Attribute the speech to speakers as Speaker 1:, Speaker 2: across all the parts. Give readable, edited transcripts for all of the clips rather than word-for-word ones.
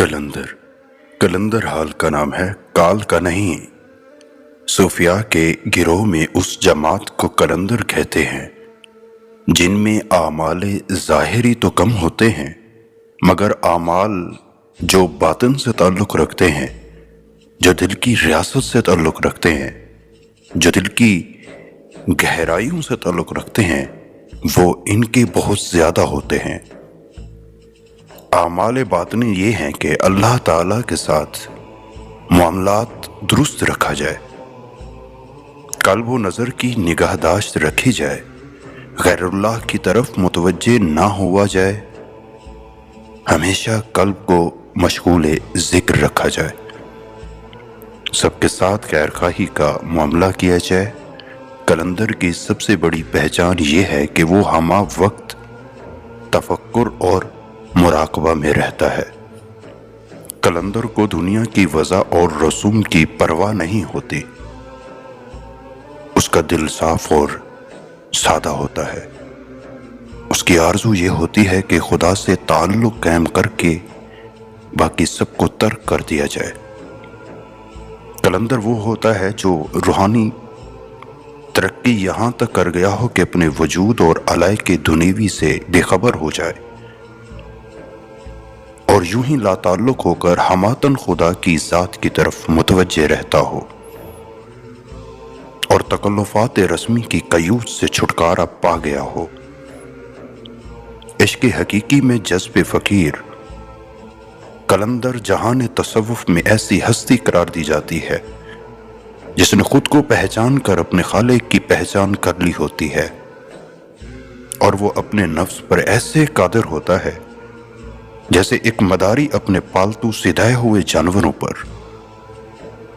Speaker 1: कलंदर। कलंदर हाल का नाम है, काल का नहीं। सूफिया के गिरोह में उस जमात को कलंदर कहते हैं जिनमें आमाले ज़ाहिरी तो कम होते हैं, मगर आमाल जो बातिन से ताल्लुक़ रखते हैं, जो दिल की रियासत से ताल्लुक़ रखते हैं, जो दिल की गहराइयों से ताल्लुक़ रखते हैं, वो इनके बहुत ज़्यादा होते हैं। आमाल बातिनी ये हैं कि अल्लाह ताला के साथ मामलात दुरुस्त रखा जाए, कल्ब व नज़र की निगाहदाश्त रखी जाए, गैरुल्लाह की तरफ मुतवज्जे ना हुआ जाए, हमेशा कल्ब को मशगूल ज़िक्र रखा जाए, सबके साथ खैरखाही का मामला किया जाए। कलंदर की सबसे बड़ी पहचान ये है कि वो हमा वक्त तफक्कुर और मुराकबा में रहता है। कलंदर को दुनिया की वज़ा और रसूम की परवाह नहीं होती। उसका दिल साफ और सादा होता है। उसकी आरज़ू ये होती है कि खुदा से ताल्लुक़ कायम करके बाकी सबको तर्क कर दिया जाए। कलंदर वो होता है जो रूहानी तरक्की यहाँ तक कर गया हो कि अपने वजूद और अलाय के दुनीवी से बेखबर हो जाए और यूं ही लाताल्लुक होकर हमातन खुदा की ज़ात की तरफ मुतवज्जे रहता हो और तकल्लुफ़ात रस्मी की कयूद से छुटकारा पा गया हो। इश्क़ हकीकी में जज्ब फ़कीर कलंदर जहान तसव्वुफ़ में ऐसी हस्ती करार दी जाती है जिसने खुद को पहचान कर अपने खालिक की पहचान कर ली होती है और वो अपने नफ्स पर ऐसे कादिर होता है जैसे एक मदारी अपने पालतू सिधाए हुए जानवरों पर।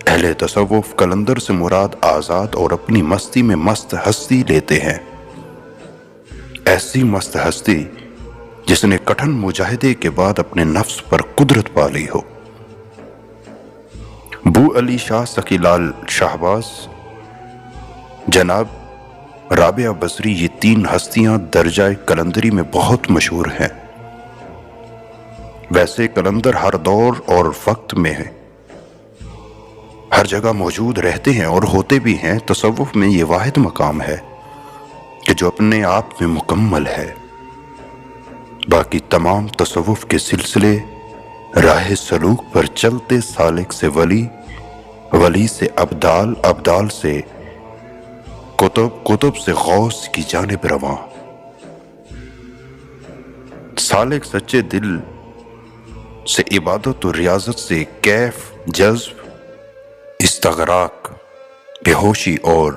Speaker 1: अहले तसव्वुफ़ कलंदर से मुराद आज़ाद और अपनी मस्ती में मस्त हस्ती लेते हैं। ऐसी मस्त हस्ती जिसने कठिन मुजाहिदे के बाद अपने नफ्स पर कुदरत पा ली हो। बू अली शाह सकीलाल शाहबाज, जनाब राबिया बसरी, ये तीन हस्तियां दर्जाए कलंदरी में बहुत मशहूर हैं। वैसे कलंदर हर दौर और वक्त में है, हर जगह मौजूद रहते हैं और होते भी हैं। तसव्वुफ़ में ये वाहिद मकाम है कि जो अपने आप में मुकम्मल है। बाकी तमाम तसव्वुफ़ के सिलसिले राह सलूक पर चलते सालिक से वली, वली से अब्दाल, अब्दाल से कुतुब, कुतुब से गौस की जानिब रवां। सालिक सच्चे दिल से इबादत और रियाजत से कैफ, जज्ब, इस्तगराक, बेहोशी और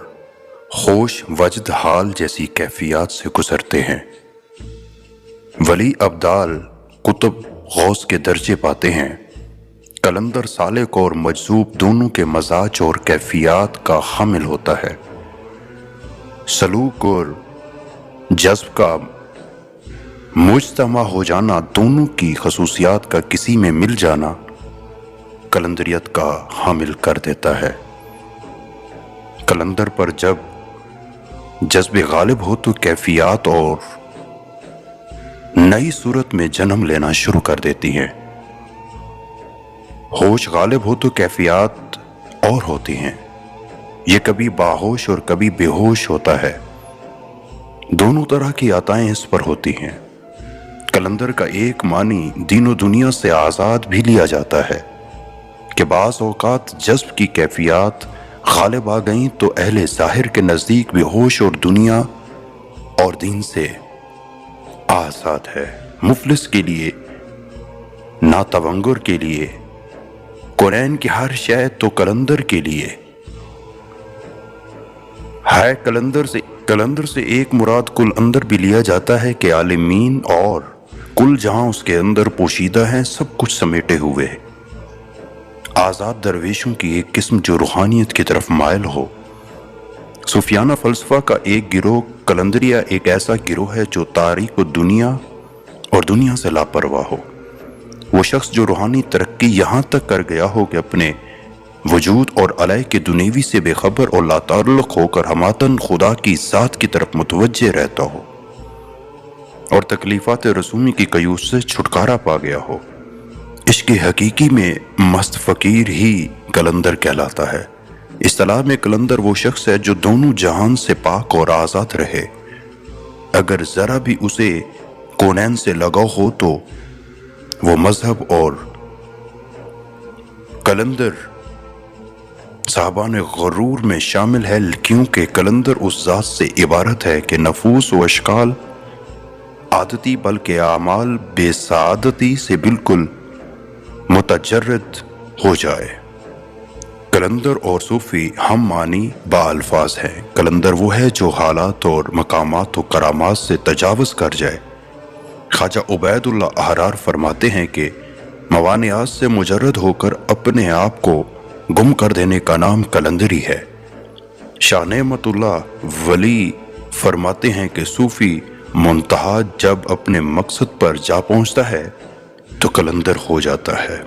Speaker 1: होश वजद हाल जैसी कैफियत से गुजरते हैं। वली अब्दाल, कुतुब, गौस के दर्जे पाते हैं। कलंदर सालिक और मजजूब दोनों के मजाज और कैफियत का हामिल होता है। सलूक और जज्ब का मुज्तमा हो जाना, दोनों की खसूसियात का किसी में मिल जाना कलंदरियत का हामिल कर देता है। कलंदर पर जब जज्ब गालिब हो तो कैफियत और नई सूरत में जन्म लेना शुरू कर देती हैं। होश गालिब हो तो कैफियत और होती हैं। ये कभी बाहोश और कभी बेहोश होता है। दोनों तरह की अताएं इस पर होती हैं। कलंदर का एक मानी दीनों दुनिया से आज़ाद भी लिया जाता है कि बाज़ औक़ात जज्ब की कैफियत गालिब आ गईं तो अहले ज़ाहिर के नज़दीक बेहोश और दुनिया और दीन से आज़ाद है। मुफलिस के लिए, नातवंगुर के लिए, कुरैन की हर शय तो कलंदर के लिए है। कलंदर से एक मुराद कुल अंदर भी लिया जाता है कि आलिमीन और कुल जहां उसके अंदर पोशीदा हैं, सब कुछ समेटे हुए आज़ाद दरवेशों की एक किस्म जो रूहानियत की तरफ मायल हो। सूफियाना फ़लसफ़ा का एक गिरोह कलंदरिया एक ऐसा गिरोह है जो तारीक दुनिया और दुनिया से लापरवाह हो। वो शख्स जो रूहानी तरक्की यहाँ तक कर गया हो कि अपने वजूद और अलाय के दुनीवी से बेखबर और लाताल्लुक़ होकर हमातन खुदा की ज़ात की तरफ मुतवज्जे रहता हो और तकलीफ़ात रसूमी की कयूस से छुटकारा पा गया हो। عشق حقیقی میں مست فقیر ہی کلندر کہلاتا ہے۔ اصطلاح میں کلندر وہ شخص ہے جو دونوں جہان سے پاک اور آزاد رہے۔ اگر ذرا بھی اسے کونین سے لگاؤ ہو تو وہ مذہب اور کلندر صاحبان غرور میں شامل ہے، کیونکہ کلندر اس ذات سے عبارت ہے کہ نفوس و اشکال عادتی بلکہ اعمال بے سعادتی سے بالکل متجرد ہو جائے۔ کلندر اور صوفی ہم معنی با الفاظ ہیں۔ کلندر وہ ہے جو حالات اور مقامات و کرامات سے تجاوز کر جائے۔ خواجہ عبید اللہ احرار فرماتے ہیں کہ موانعات سے مجرد ہو کر اپنے آپ کو گم کر دینے کا نام کلندری ہے۔ شاہ نعمت اللہ ولی فرماتے ہیں کہ صوفی منتہا جب اپنے مقصد پر جا پہنچتا ہے تو کلندر ہو جاتا ہے۔